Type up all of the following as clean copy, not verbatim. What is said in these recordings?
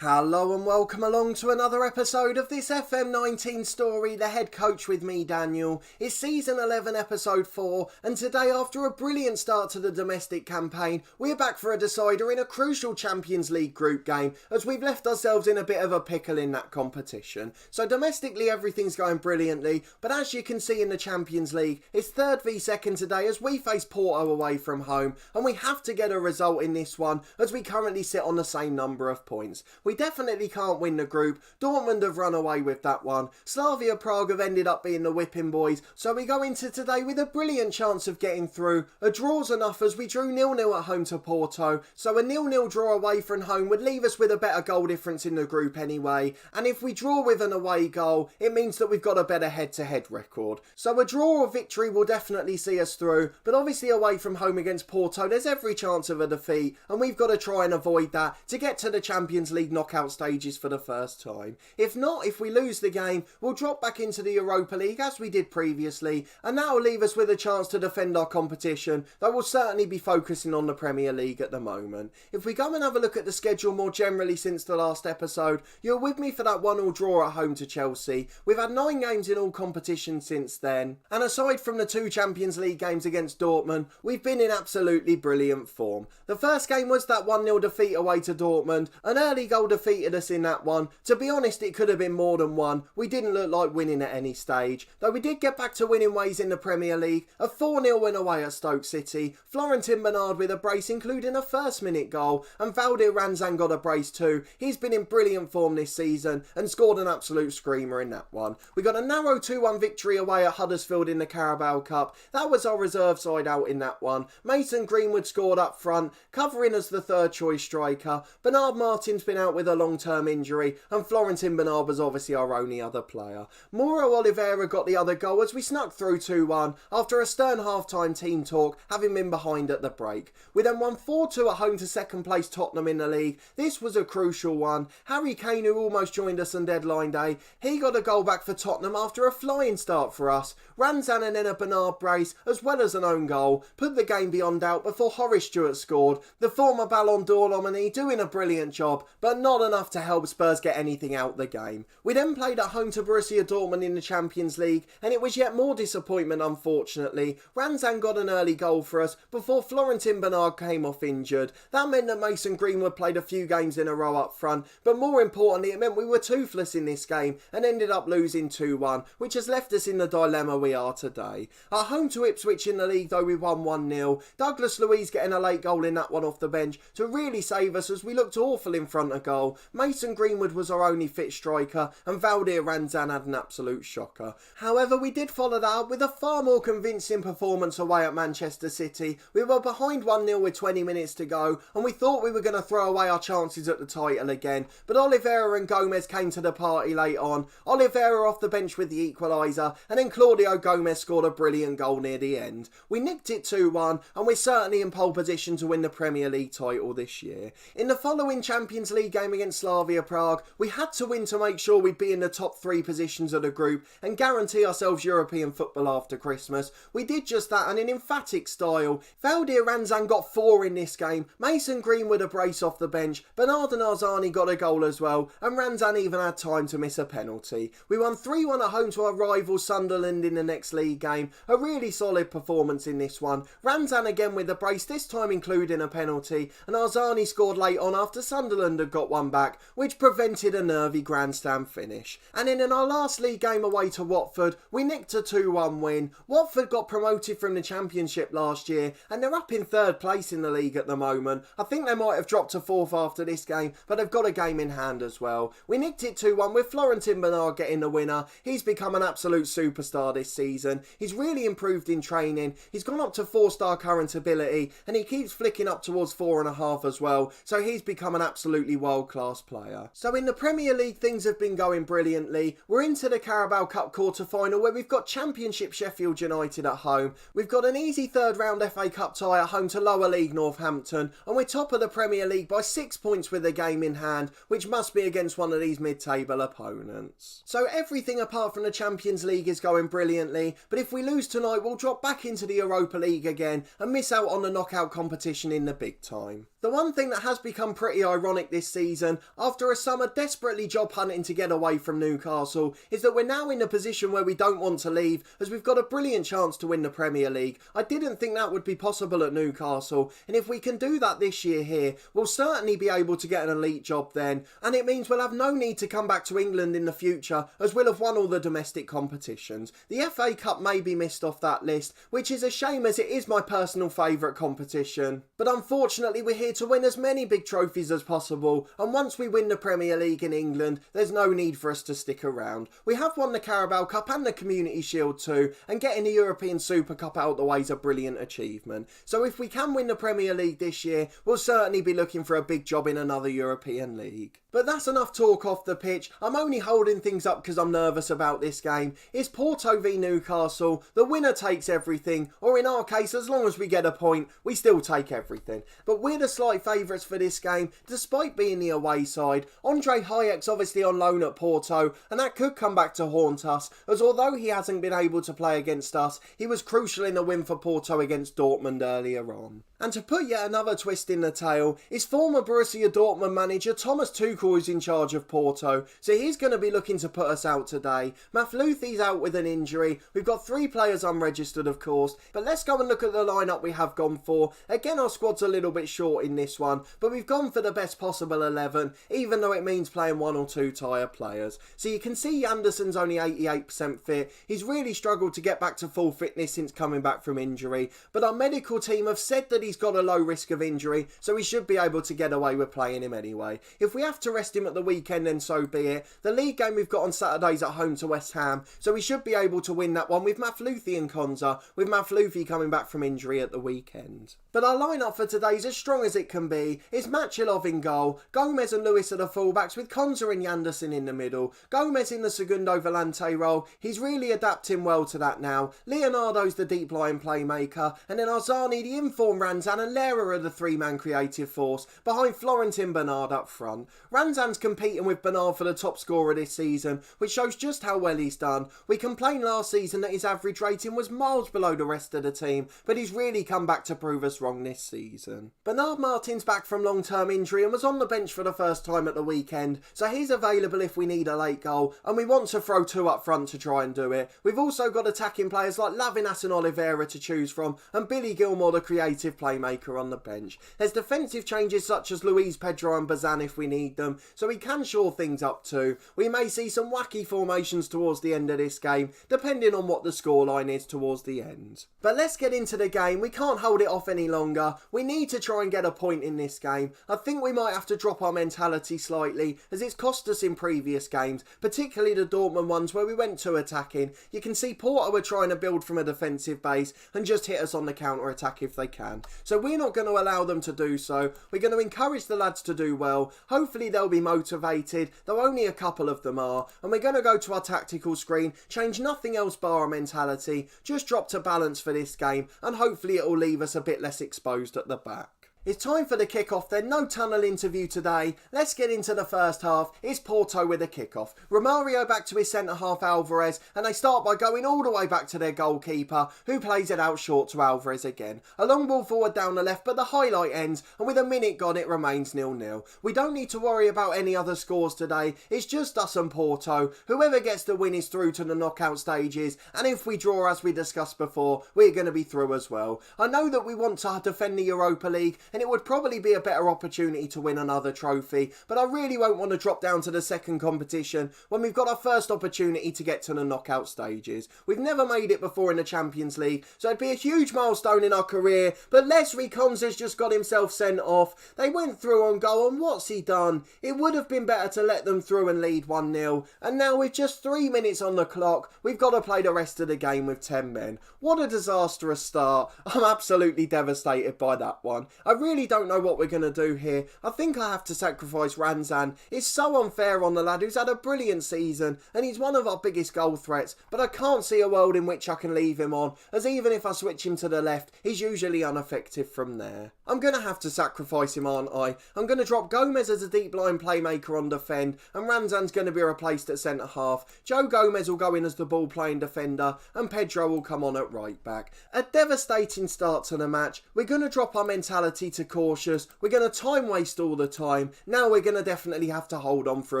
Hello and welcome along to another episode of this FM19 story, The Head Coach with me, Daniel. It's season 11, episode 4, and today, after a brilliant start to the domestic campaign, we're back for a decider in a crucial Champions League group game, as we've left ourselves in a bit of a pickle in that competition. So domestically, everything's going brilliantly, but as you can see in the Champions League, it's 3rd v 2nd today as we face Porto away from home, and we have to get a result in this one, as we currently sit on the same number of points. We definitely can't win the group. Dortmund have run away with that one. Slavia Prague have ended up being the whipping boys. So we go into today with a brilliant chance of getting through. A draw's enough as we drew 0-0 at home to Porto. So a 0-0 draw away from home would leave us with a better goal difference in the group anyway. And if we draw with an away goal, it means that we've got a better head-to-head record. So a draw or victory will definitely see us through. But obviously away from home against Porto, there's every chance of a defeat. And we've got to try and avoid that to get to the Champions League knockout stages for the first time. If not, if we lose the game, we'll drop back into the Europa League as we did previously, and that will leave us with a chance to defend our competition, though we'll certainly be focusing on the Premier League at the moment. If we go and have a look at the schedule more generally since the last episode, you're with me for that 1-1 draw at home to Chelsea. We've had 9 games in all competitions since then, and aside from the 2 Champions League games against Dortmund, we've been in absolutely brilliant form. The first game was that 1-0 defeat away to Dortmund. An early goal defeated us in that one. To be honest, it could have been more than one. We didn't look like winning at any stage, though we did get back to winning ways in the Premier League. A 4-0 win away at Stoke City. Florentin Bernard with a brace, including a first-minute goal, and Valdir Ranzan got a brace too. He's been in brilliant form this season and scored an absolute screamer in that one. We got a narrow 2-1 victory away at Huddersfield in the Carabao Cup. That was our reserve side out in that one. Mason Greenwood scored up front, covering as the third choice striker. Bernard Martin's been out with a long-term injury, and Florentin Bernard was obviously our only other player. Mauro Oliveira got the other goal as we snuck through 2-1 after a stern half-time team talk, having been behind at the break. We then won 4-2 at home to second place Tottenham in the league. This was a crucial one. Harry Kane, who almost joined us on deadline day, he got a goal back for Tottenham after a flying start for us. Ranzan and then a Bernard brace, as well as an own goal, put the game beyond doubt before Horace Stewart scored. The former Ballon d'Or nominee doing a brilliant job, but not enough to help Spurs get anything out the game. We then played at home to Borussia Dortmund in the Champions League, and it was yet more disappointment unfortunately. Ranzan got an early goal for us before Florentin Bernard came off injured. That meant that Mason Greenwood played a few games in a row up front, but more importantly it meant we were toothless in this game and ended up losing 2-1, which has left us in the dilemma we are today. At home to Ipswich in the league though, we won 1-0. Douglas Luiz getting a late goal in that one off the bench to really save us as we looked awful in front of goal. Mason Greenwood was our only fit striker, and Valdir Ranzan had an absolute shocker. However, we did follow that up with a far more convincing performance away at Manchester City. We were behind 1-0 with 20 minutes to go, and we thought we were going to throw away our chances at the title again, but Oliveira and Gomez came to the party late on. Oliveira off the bench with the equaliser, and then Claudio Gomez scored a brilliant goal near the end. We nicked it 2-1, and we're certainly in pole position to win the Premier League title this year. In the following Champions League game against Slavia Prague, we had to win to make sure we'd be in the top 3 positions of the group and guarantee ourselves European football after Christmas. We did just that, and in emphatic style. Valdir Ranzan got 4 in this game, Mason Greenwood a brace off the bench, Bernard and Arzani got a goal as well, and Ranzan even had time to miss a penalty. We won 3-1 at home to our rival Sunderland in the next league game. A really solid performance in this one. Ranzan again with a brace, this time including a penalty, and Arzani scored late on after Sunderland had got one back, which prevented a nervy grandstand finish. And in our last league game away to Watford, we nicked a 2-1 win. Watford got promoted from the Championship last year, and they're up in 3rd place in the league at the moment. I think they might have dropped to 4th after this game, but they've got a game in hand as well. We nicked it 2-1 with Florentin Bernard getting the winner. He's become an absolute superstar this season. He's really improved in training. He's gone up to 4-star current ability, and he keeps flicking up towards 4.5 as well, so he's become an absolutely world-class player. So in the Premier League, things have been going brilliantly. We're into the Carabao Cup quarter-final where we've got Championship Sheffield United at home. We've got an easy 3rd round FA Cup tie at home to lower league Northampton, and we're top of the Premier League by 6 points with a game in hand, which must be against one of these mid-table opponents. So everything apart from the Champions League is going brilliantly, but if we lose tonight we'll drop back into the Europa League again and miss out on the knockout competition in the big time. The one thing that has become pretty ironic this season season, after a summer desperately job hunting to get away from Newcastle, is that we're now in a position where we don't want to leave, as we've got a brilliant chance to win the Premier League. I didn't think that would be possible at Newcastle, and if we can do that this year here, we'll certainly be able to get an elite job then, and it means we'll have no need to come back to England in the future, as we'll have won all the domestic competitions. The FA Cup may be missed off that list, which is a shame as it is my personal favourite competition. But unfortunately we're here to win as many big trophies as possible, and once we win the Premier League in England, there's no need for us to stick around. We have won the Carabao Cup and the Community Shield too, and getting the European Super Cup out the way is a brilliant achievement. So if we can win the Premier League this year, we'll certainly be looking for a big job in another European league. But that's enough talk off the pitch. I'm only holding things up because I'm nervous about this game. It's Porto v Newcastle. The winner takes everything, or in our case, as long as we get a point, we still take everything. But we're the slight favourites for this game, despite being the away side. Andre Hayek's obviously on loan at Porto, and that could come back to haunt us, as although he hasn't been able to play against us, he was crucial in a win for Porto against Dortmund earlier on. And to put yet another twist in the tale, is former Borussia Dortmund manager Thomas Tuchel is in charge of Porto, so he's going to be looking to put us out today. Mafloufi's out with an injury. We've got 3 players unregistered, of course, but let's go and look at the lineup we have gone for. Again, our squad's a little bit short in this one, but we've gone for the best possible 11, even though it means playing 1 or 2 tired players. So you can see Anderson's only 88% fit. He's really struggled to get back to full fitness since coming back from injury, but our medical team have said that he's got a low risk of injury, so we should be able to get away with playing him anyway. If we have to rest him at the weekend, then so be it. The league game we've got on Saturdays at home to West Ham, so we should be able to win that one with Mafloufi and Konza, with Mafloufi coming back from injury at the weekend. But our lineup for today is as strong as it can be. It's Machilov in goal, Gomez and Lewis are the fullbacks with Konza and Yanderson in the middle, Gomez in the Segundo Volante role. He's really adapting well to that now. Leonardo's the deep line playmaker, and then Arzani, the informed Ranzan and Lera are the 3-man creative force, behind Florentin Bernard up front. Ranzan's competing with Bernard for the top scorer this season, which shows just how well he's done. We complained last season that his average rating was miles below the rest of the team, but he's really come back to prove us wrong this season. Bernard Martin's back from long-term injury and was on the bench for the first time at the weekend, so he's available if we need a late goal, and we want to throw 2 up front to try and do it. We've also got attacking players like Lavinas and Oliveira to choose from, and Billy Gilmore, the creative playmaker, on the bench. There's defensive changes such as Luis Pedro and Bazan if we need them, so we can shore things up too. We may see some wacky formations towards the end of this game, depending on what the scoreline is towards the end. But let's get into the game. We can't hold it off any longer. We need to try and get a point in this game. I think we might have to drop our mentality slightly, as it's cost us in previous games, particularly the Dortmund ones where we went to attacking. You can see Porto were trying to build from a defensive base and just hit us on the counter-attack if they can. So we're not going to allow them to do so. We're going to encourage the lads to do well. Hopefully they'll be motivated, though only a couple of them are. And we're going to go to our tactical screen, change nothing else bar our mentality, just drop to balance for this game, and hopefully it will leave us a bit less exposed at the back. It's time for the kick-off then, no tunnel interview today. Let's get into the first half. It's Porto with a kick-off. Romario back to his centre-half Alvarez, and they start by going all the way back to their goalkeeper, who plays it out short to Alvarez again. A long ball forward down the left, but the highlight ends, and with a minute gone it remains 0-0. We don't need to worry about any other scores today. It's just us and Porto. Whoever gets the win is through to the knockout stages, and if we draw as we discussed before, we're going to be through as well. I know that we want to defend the Europa League, and it would probably be a better opportunity to win another trophy, but I really won't want to drop down to the second competition when we've got our first opportunity to get to the knockout stages. We've never made it before in the Champions League, so it'd be a huge milestone in our career, but Leslie Konza's just got himself sent off. They went through on goal, and what's he done? It would have been better to let them through and lead 1-0, and now with just 3 minutes on the clock, we've got to play the rest of the game with 10 men. What a disastrous start. I'm absolutely devastated by that one. I really don't know what we're going to do here. I think I have to sacrifice Ranzan. It's so unfair on the lad who's had a brilliant season and he's one of our biggest goal threats, but I can't see a world in which I can leave him on, as even if I switch him to the left, he's usually ineffective from there. I'm going to have to sacrifice him, aren't I? I'm going to drop Gomez as a deep line playmaker on defend, and Ranzan's going to be replaced at centre half. Joe Gomez will go in as the ball playing defender, and Pedro will come on at right back. A devastating start to the match. We're going to drop our mentality risky to cautious. We're going to time waste all the time. Now we're going to definitely have to hold on for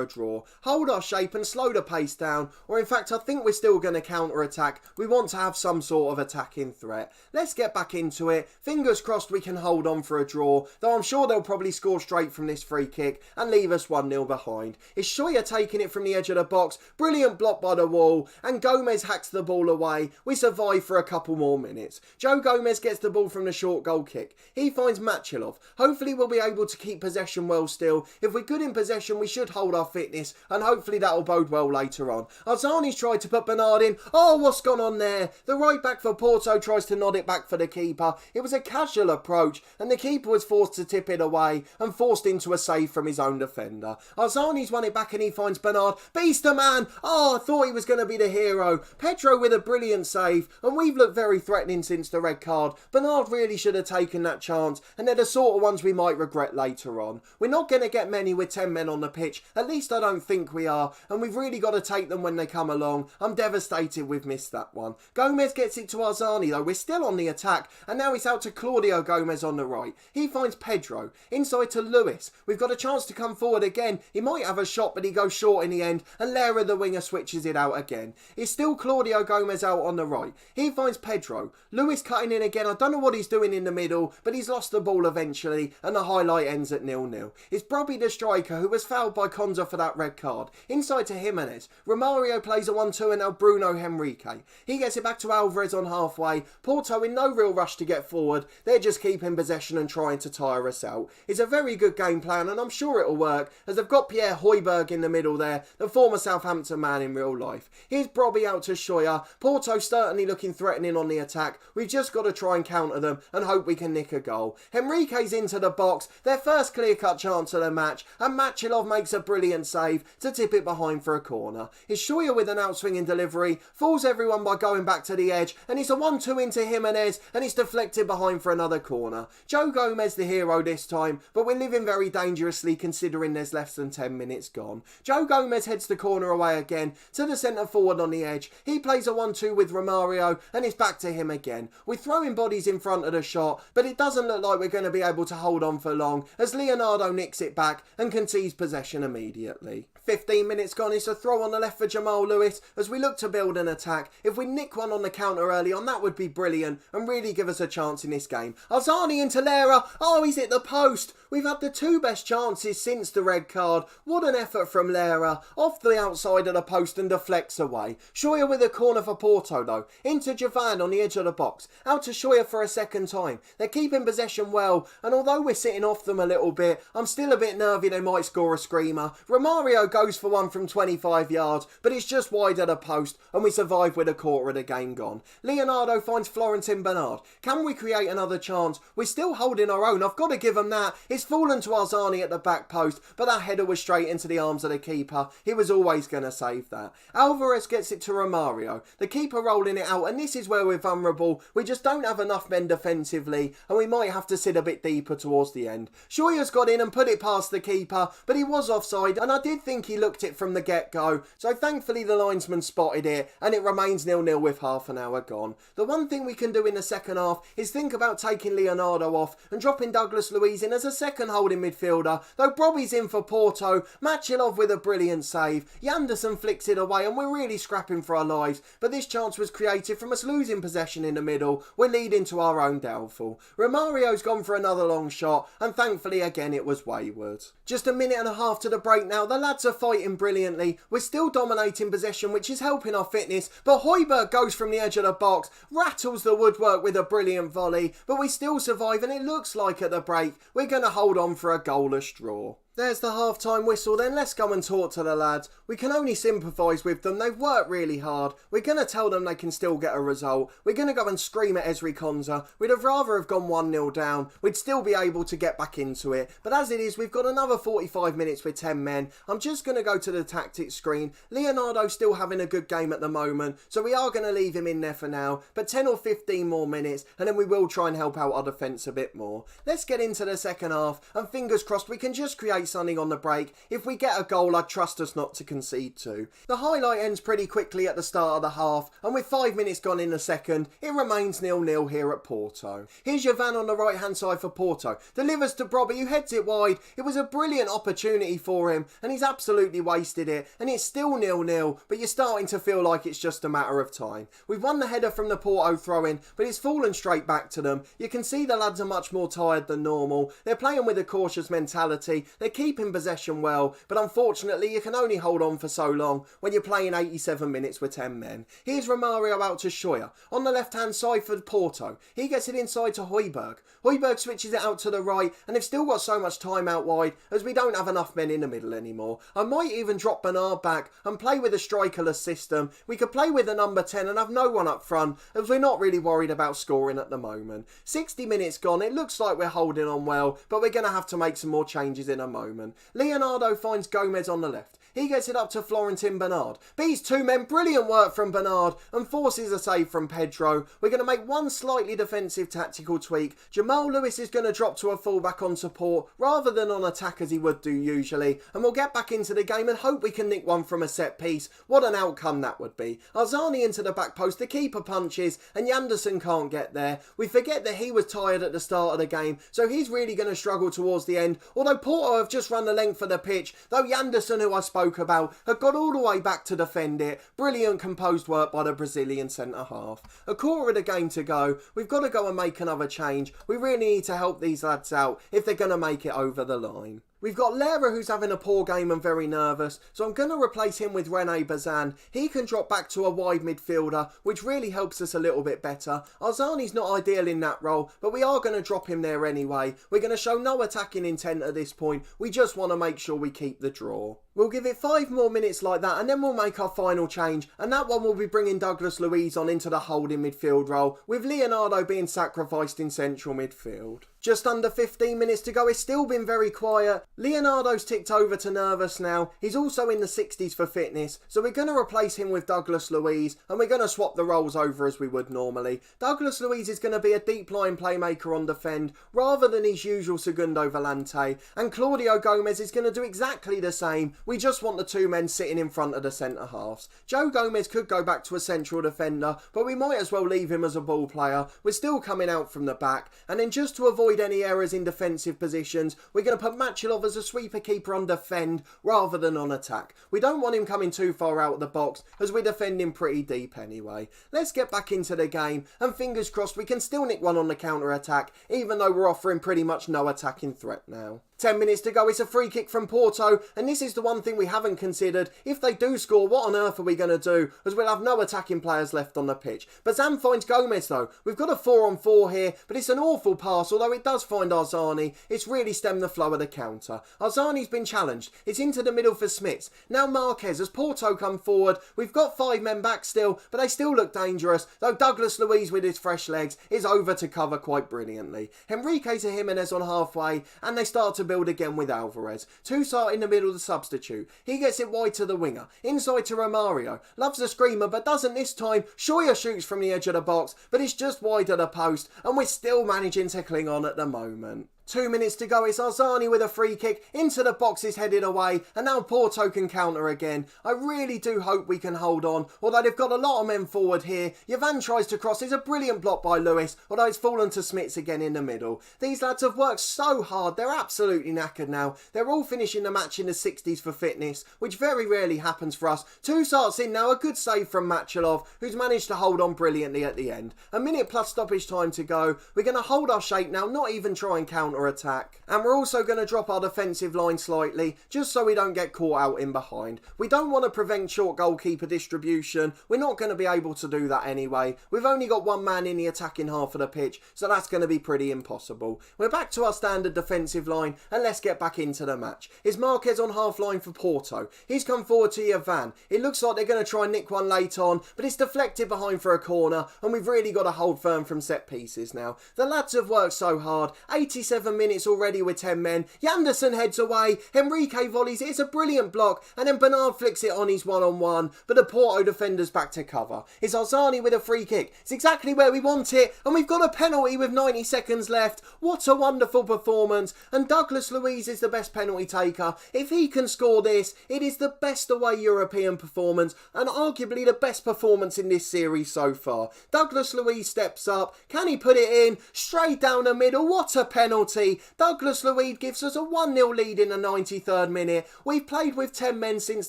a draw. Hold our shape and slow the pace down. Or in fact, I think we're still going to counter-attack. We want to have some sort of attacking threat. Let's get back into it. Fingers crossed we can hold on for a draw, though I'm sure they'll probably score straight from this free kick and leave us 1-0 behind. It's Shoya taking it from the edge of the box. Brilliant block by the wall, and Gomez hacks the ball away. We survive for a couple more minutes. Joe Gomez gets the ball from the short goal kick. He finds Machilov. Hopefully we'll be able to keep possession well still. If we're good in possession, we should hold our fitness, and hopefully that'll bode well later on. Arzani's tried to put Bernard in. Oh, what's gone on there? The right back for Porto tries to nod it back for the keeper. It was a casual approach, and the keeper was forced to tip it away and forced into a save from his own defender. Arzani's won it back and he finds Bernard. Beast the man! Oh, I thought he was going to be the hero. Pedro with a brilliant save, and we've looked very threatening since the red card. Bernard really should have taken that chance, and they're the sort of ones we might regret later on. We're not going to get many with 10 men on the pitch, at least I don't think we are, and we've really got to take them when they come along. I'm devastated we've missed that one. Gomez gets it to Arzani though. We're still on the attack, and now it's out to Claudio Gomez on the right. He finds Pedro, inside to Lewis. We've got a chance to come forward again. He might have a shot, but he goes short in the end, and Lera the winger switches it out again. It's still Claudio Gomez out on the right. He finds Pedro. Lewis cutting in again. I don't know what he's doing in the middle, but he's lost the ball eventually, and the highlight ends at 0-0. It's Brobby the striker who was fouled by Konza for that red card. Inside to Jimenez. Romario plays a 1-2 and now Bruno Henrique. He gets it back to Alvarez on halfway. Porto in no real rush to get forward. They're just keeping possession and trying to tire us out. It's a very good game plan, and I'm sure it'll work, as they've got Pierre Højbjerg in the middle there, the former Southampton man in real life. Here's Brobby out to Shoya. Porto certainly looking threatening on the attack. We've just got to try and counter them and hope we can nick a goal. Henrique's into the box, their first clear-cut chance of the match, and Machilov makes a brilliant save to tip it behind for a corner. It's Shoya with an outswinging delivery, fools everyone by going back to the edge, and it's a 1-2 into Jimenez, and it's deflected behind for another corner. Joe Gomez the hero this time, but we're living very dangerously considering there's less than 10 minutes gone. Joe Gomez heads the corner away again to the centre forward on the edge. He plays a 1-2 with Romario, and it's back to him again. We're throwing bodies in front of the shot, but it doesn't look like we're going to be able to hold on for long, as Leonardo nicks it back and concedes possession immediately. 15 minutes gone, it's a throw on the left for Jamal Lewis as we look to build an attack. If we nick one on the counter early on, that would be brilliant and really give us a chance in this game. Arzani into Lera. Oh, he's hit the post. We've had the two best chances since the red card. What an effort from Lera. Off the outside of the post and deflects away. Shoya with a corner for Porto though. Into Javan on the edge of the box. Out to Shoya for a second time. They're keeping possession well, and although we're sitting off them a little bit, I'm still a bit nervy they might score a screamer. Romario goes for one from 25 yards, but it's just wide of the post, and we survive with a quarter of the game gone. Leonardo finds Florentin Bernard. Can we create another chance? We're still holding our own. I've got to give them that. It's fallen to Arzani at the back post, but that header was straight into the arms of the keeper. He was always going to save that. Alvarez gets it to Romario. The keeper rolling it out, and this is where we're vulnerable. We just don't have enough men defensively, and we might have to sit a bit deeper towards the end. Shoya's got in and put it past the keeper, but he was offside, and I did think he looked it from the get-go, so thankfully the linesman spotted it, and it remains 0-0 with half an hour gone. The one thing we can do in the second half is think about taking Leonardo off and dropping Douglas Luiz in as a second holding midfielder, though Brobby's in for Porto. Machilov with a brilliant save. Yanderson flicks it away, and we're really scrapping for our lives, but this chance was created from us losing possession in the middle. We're leading to our own downfall. Romario's gone for another long shot, and thankfully again it was wayward. Just a minute and a half to the break now. The lads are fighting brilliantly. We're still dominating possession, which is helping our fitness, but Højbjerg goes from the edge of the box, rattles the woodwork with a brilliant volley, but we still survive, and it looks like at the break we're going to hold on for a goalless draw. There's the half-time whistle then. Let's go and talk to the lads. We can only sympathise with them. They've worked really hard. We're going to tell them they can still get a result. We're going to go and scream at Ezri Konza. We'd have rather have gone 1-0 down. We'd still be able to get back into it. But as it is, we've got another 45 minutes with 10 men. I'm just going to go to the tactics screen. Leonardo's still having a good game at the moment, so we are going to leave him in there for now. But 10 or 15 more minutes, and then we will try and help out our defence a bit more. Let's get into the second half, and fingers crossed we can just create great sunning on the break. If we get a goal, I'd trust us not to concede to. The highlight ends pretty quickly at the start of the half, and with 5 minutes gone in the second, it remains 0-0 here at Porto. Here's Jovan on the right hand side for Porto. Delivers to Brobby, who heads it wide. It was a brilliant opportunity for him, and he's absolutely wasted it, and it's still 0-0, but you're starting to feel like it's just a matter of time. We've won the header from the Porto throw-in, but it's fallen straight back to them. You can see the lads are much more tired than normal. They're playing with a cautious mentality. They're keeping possession well, but unfortunately you can only hold on for so long when you're playing 87 minutes with 10 men. Here's Romario out to Scheuer. On the left-hand side for Porto. He gets it inside to Højbjerg. Højbjerg switches it out to the right, and they've still got so much time out wide as we don't have enough men in the middle anymore. I might even drop Bernard back and play with a strikerless system. We could play with a number 10 and have no one up front, as we're not really worried about scoring at the moment. 60 minutes gone, it looks like we're holding on well, but we're going to have to make some more changes in a moment. Leonardo finds Gomez on the left. He gets it up to Florentin Bernard. Beats two men, brilliant work from Bernard, and forces a save from Pedro. We're going to make one slightly defensive tactical tweak. Jamal Lewis is going to drop to a fullback on support rather than on attack as he would do usually, and we'll get back into the game and hope we can nick one from a set piece. What an outcome that would be. Arzani into the back post, the keeper punches, and Yanderson can't get there. We forget that he was tired at the start of the game, so he's really going to struggle towards the end, although Porto have just run the length of the pitch, though Yanderson, who I spoke about, had got all the way back to defend it. Brilliant composed work by the Brazilian centre-half. A quarter of the game to go. We've got to go and make another change. We really need to help these lads out if they're going to make it over the line. We've got Lera, who's having a poor game and very nervous, so I'm going to replace him with René Bazan. He can drop back to a wide midfielder, which really helps us a little bit better. Arzani's not ideal in that role, but we are going to drop him there anyway. We're going to show no attacking intent at this point. We just want to make sure we keep the draw. We'll give it 5 more minutes like that, and then we'll make our final change, and that one will be bringing Douglas Luiz on into the holding midfield role, with Leonardo being sacrificed in central midfield. Just under 15 minutes to go. It's still been very quiet. Leonardo's ticked over to nervous now. He's also in the 60s for fitness, so we're going to replace him with Douglas Luiz, and we're going to swap the roles over as we would normally. Douglas Luiz is going to be a deep line playmaker on defend rather than his usual Segundo Volante, and Claudio Gomez is going to do exactly the same. We just want the two men sitting in front of the centre halves. Joe Gomez could go back to a central defender, but we might as well leave him as a ball player. We're still coming out from the back, and then just to avoid any errors in defensive positions, we're going to put Machilov as a sweeper keeper on defend rather than on attack. We don't want him coming too far out of the box as we're defending pretty deep anyway. Let's get back into the game, and fingers crossed we can still nick one on the counter attack, even though we're offering pretty much no attacking threat now. 10 minutes to go. It's a free kick from Porto, and this is the one thing we haven't considered. If they do score, what on earth are we going to do, as we'll have no attacking players left on the pitch. Bazan finds Gomez though. We've got a 4-on-4 here, but it's an awful pass, although it does find Arzani. It's really stemmed the flow of the counter. Arzani's been challenged. It's into the middle for Smits. Now Marquez as Porto come forward. We've got 5 men back still, but they still look dangerous, though Douglas Luiz with his fresh legs is over to cover quite brilliantly. Henrique to Jimenez on halfway, and they start to build again with Alvarez. Toussaint in the middle, the substitute. He gets it wide to the winger. Inside to Romario. Loves the screamer, but doesn't this time. Scheuer shoots from the edge of the box, but it's just wide of the post, and we're still managing to cling on at the moment. 2 minutes to go. It's Arzani with a free kick. Into the box is headed away, and now Porto can counter again. I really do hope we can hold on, although they've got a lot of men forward here. Jovan tries to cross. It's a brilliant block by Lewis, although it's fallen to Smits again in the middle. These lads have worked so hard. They're absolutely knackered now. They're all finishing the match in the 60s for fitness, which very rarely happens for us. Toussaint's in now. A good save from Machilov, who's managed to hold on brilliantly at the end. A minute plus stoppage time to go. We're going to hold our shape now, not even try and counter attack, and we're also going to drop our defensive line slightly just so we don't get caught out in behind. We don't want to prevent short goalkeeper distribution. We're not going to be able to do that anyway. We've only got one man in the attacking half of the pitch, so that's going to be pretty impossible. We're back to our standard defensive line, and let's get back into the match. It's Marquez on half line for Porto. He's come forward to Jovan. It looks like they're going to try and nick one late on, but it's deflected behind for a corner, and we've really got to hold firm from set pieces now. The lads have worked so hard. 87 7 minutes already with 10 men. Yanderson heads away, Enrique volleys it, it's a brilliant block, and then Bernard flicks it on his one-on-one, but the Porto defender's back to cover. It's Arzani with a free kick. It's exactly where we want it, and we've got a penalty with 90 seconds left. What a wonderful performance, and Douglas Luiz is the best penalty taker. If he can score this, it is the best away European performance, and arguably the best performance in this series so far. Douglas Luiz steps up, can he put it in? Straight down the middle, what a penalty. Douglas Luiz gives us a 1-0 lead in the 93rd minute. We've played with 10 men since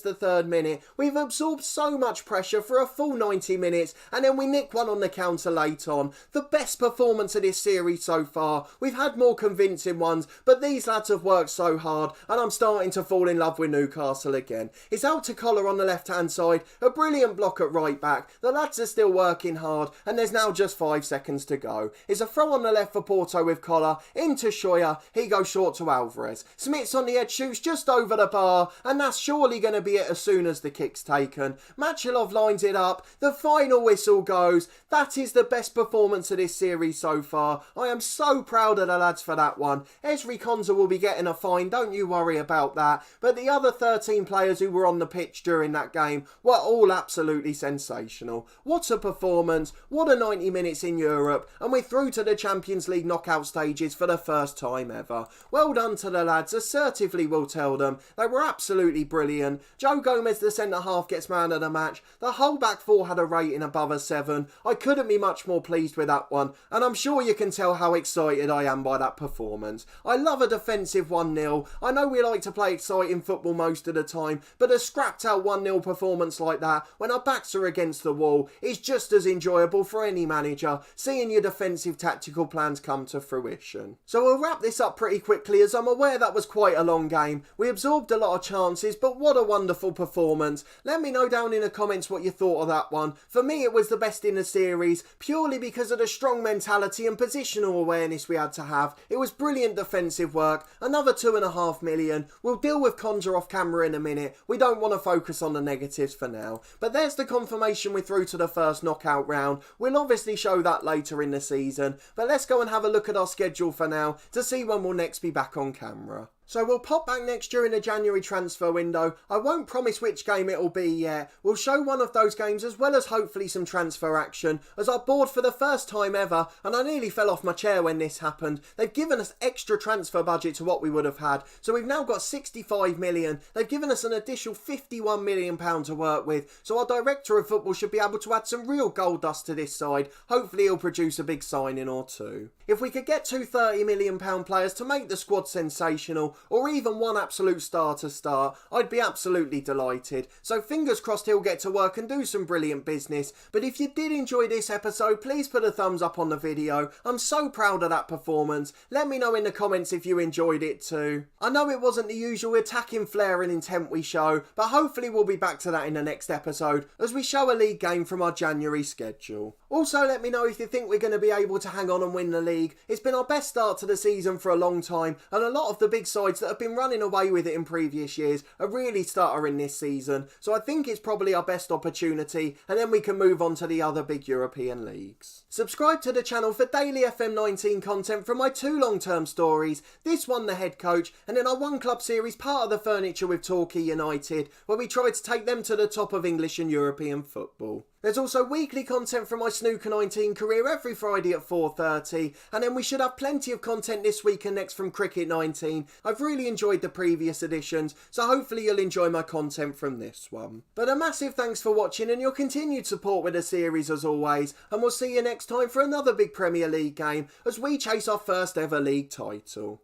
the 3rd minute. We've absorbed so much pressure for a full 90 minutes, and then we nick one on the counter late on. The best performance of this series so far. We've had more convincing ones, but these lads have worked so hard, and I'm starting to fall in love with Newcastle again. It's out to Collar on the left-hand side, a brilliant block at right back. The lads are still working hard, and there's now just 5 seconds to go. It's a throw on the left for Porto with Collar, into Scheuer, he goes short to Alvarez. Smith's on the edge, shoots just over the bar, and that's surely going to be it as soon as the kick's taken. Machilov lines it up, the final whistle goes. That is the best performance of this series so far. I am so proud of the lads for that one. Esri Konza will be getting a fine, don't you worry about that, but the other 13 players who were on the pitch during that game were all absolutely sensational. What a performance, what a 90 minutes in Europe, and we're through to the Champions League knockout stages for the first time ever. Well done to the lads, assertively will tell them. They were absolutely brilliant. Joe Gomez, the centre-half, gets man of the match. The whole back four had a rating above a 7. I couldn't be much more pleased with that one, and I'm sure you can tell how excited I am by that performance. I love a defensive 1-0. I know we like to play exciting football most of the time, but a scrapped out 1-0 performance like that, when our backs are against the wall, is just as enjoyable for any manager, seeing your defensive tactical plans come to fruition. So we'll wrap this up pretty quickly, as I'm aware that was quite a long game. We absorbed a lot of chances, but what a wonderful performance. Let me know down in the comments what you thought of that one. For me, it was the best in the series, purely because of the strong mentality and positional awareness we had to have. It was brilliant defensive work. Another 2.5 million. We'll deal with Konza off camera in a minute. We don't want to focus on the negatives for now. But there's the confirmation we're through to the first knockout round. We'll obviously show that later in the season, but let's go and have a look at our schedule for now to see when we'll next be back on camera. So we'll pop back next during the January transfer window. I won't promise which game it'll be yet. We'll show one of those games as well as hopefully some transfer action, as our board for the first time ever, and I nearly fell off my chair when this happened, they've given us extra transfer budget to what we would have had. So we've now got 65 million. They've given us an additional 51 million pound to work with. So our director of football should be able to add some real gold dust to this side. Hopefully he'll produce a big signing or two. If we could get two 30 million pound players to make the squad sensational, or even one absolute star to start, I'd be absolutely delighted. So fingers crossed he'll get to work and do some brilliant business. But if you did enjoy this episode, please put a thumbs up on the video. I'm so proud of that performance. Let me know in the comments if you enjoyed it too. I know it wasn't the usual attacking flair and intent we show, but hopefully we'll be back to that in the next episode as we show a league game from our January schedule. Also, let me know if you think we're going to be able to hang on and win the league. It's been our best start to the season for a long time, and a lot of the big sides that have been running away with it in previous years are really stuttering this season, so I think it's probably our best opportunity, and then we can move on to the other big European leagues. Subscribe to the channel for daily FM19 content from my 2 long-term stories, this one The Head Coach, and then our One Club series Part of the Furniture with Torquay United, where we tried to take them to the top of English and European football. There's also weekly content from my Snooker 19 career every Friday at 4:30, and then we should have plenty of content this week and next from Cricket 19. I've really enjoyed the previous editions, so hopefully you'll enjoy my content from this one. But a massive thanks for watching and your continued support with the series as always, and we'll see you next time for another big Premier League game as we chase our first ever league title.